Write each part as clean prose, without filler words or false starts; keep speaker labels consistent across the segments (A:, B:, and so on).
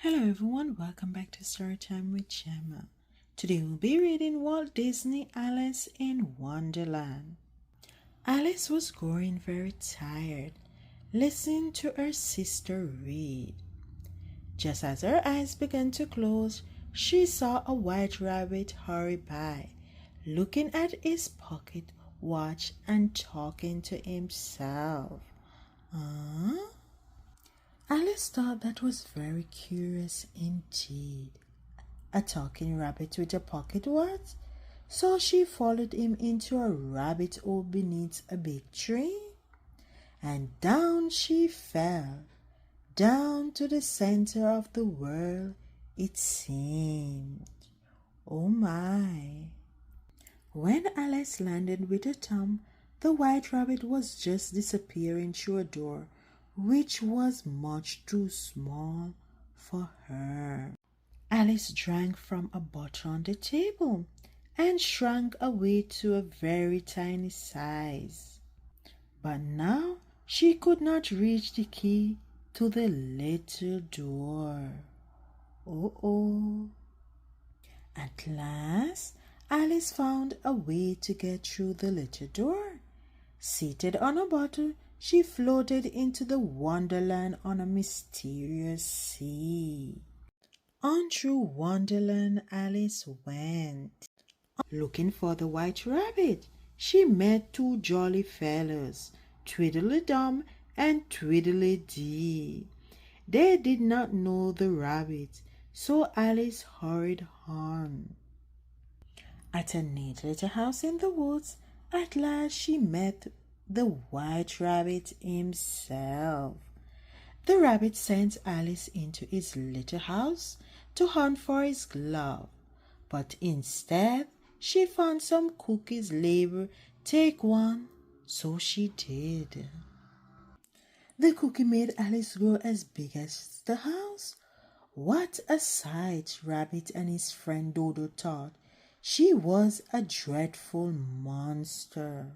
A: Hello everyone, welcome back to Storytime with Gemma. Today we'll be reading Walt Disney Alice in Wonderland. Alice was growing very tired, listening to her sister read. Just as her eyes began to close, she saw a white rabbit hurry by, looking at his pocket watch and talking to himself. Huh? Alice thought that was very curious indeed. A talking rabbit with a pocket watch? So she followed him into a rabbit hole beneath a big tree. And down she fell, down to the center of the world, it seemed. Oh my! When Alice landed with a thump, the white rabbit was just disappearing through a door, which was much too small for her. Alice drank from a bottle on the table and shrank away to a very tiny size. But now she could not reach the key to the little door. Oh. At last, Alice found a way to get through the little door. Seated on a bottle, she floated into the Wonderland on a mysterious sea. On through Wonderland Alice went. Looking for the white rabbit, she met two jolly fellows, Tweedledum and Tweedledee. They did not know the rabbit, so Alice hurried on. At a neat little house in the woods, at last she met the white rabbit himself. The rabbit sent Alice into his little house to hunt for his glove, but instead she found some cookies labeled "Take one," so she did. The cookie made Alice grow as big as the house. What a sight, Rabbit and his friend Dodo thought. She was a dreadful monster.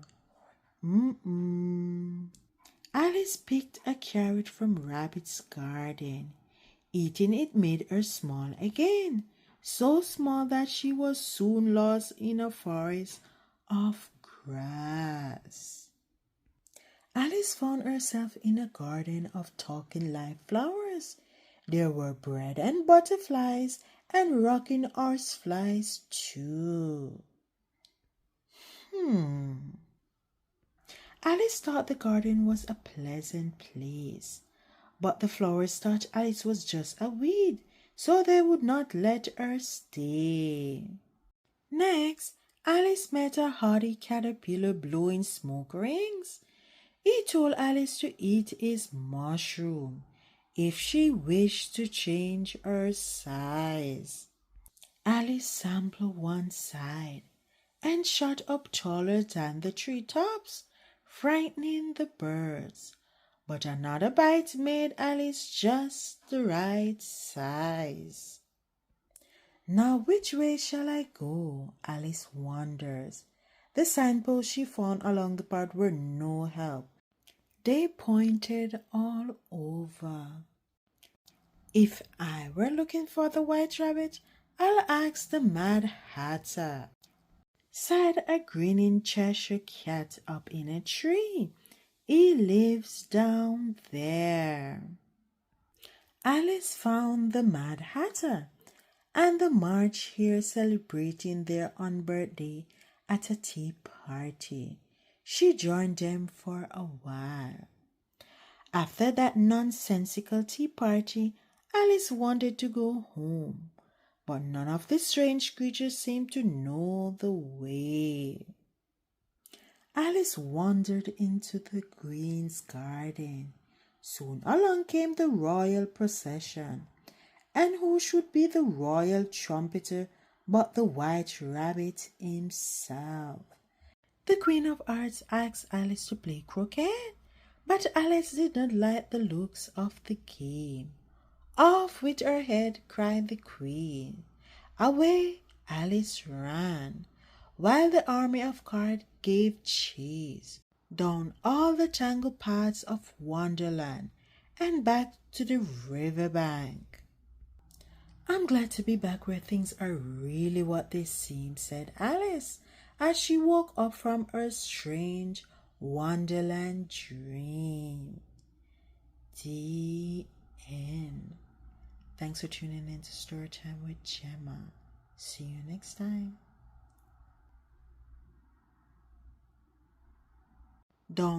A: Alice picked a carrot from Rabbit's garden. Eating it made her small again, so small that she was soon lost in a forest of grass. Alice found herself in a garden of talking live flowers. There were bread and butterflies and rocking horseflies too. Alice thought the garden was a pleasant place, but the flowers thought Alice was just a weed, so they would not let her stay. Next, Alice met a hardy caterpillar blowing smoke rings. He told Alice to eat his mushroom if she wished to change her size. Alice sampled one side and shot up taller than the treetops, frightening the birds. But another bite made Alice just the right size. Now which way shall I go? Alice wonders. The signposts she found along the path were no help. They pointed all over. If I were looking for the white rabbit, I'll ask the Mad Hatter, said a grinning Cheshire cat up in a tree. He lives down there. Alice found the Mad Hatter and the March Hare celebrating their unbirthday at a tea party. She joined them for a while. After that nonsensical tea party, Alice wanted to go home, but none of the strange creatures seemed to know the way. Alice wandered into the Queen's garden. Soon along came the royal procession. And who should be the royal trumpeter but the white rabbit himself? The Queen of Hearts asked Alice to play croquet, but Alice did not like the looks of the game. "Off with her head," cried the Queen. Away Alice ran, while the army of cards gave chase, down all the tangled paths of Wonderland and back to the river bank. I'm glad to be back where things are really what they seem, said Alice as she woke up from her strange Wonderland dream. The end. Thanks for tuning in to Storytime with Gemma. See you next time. Don't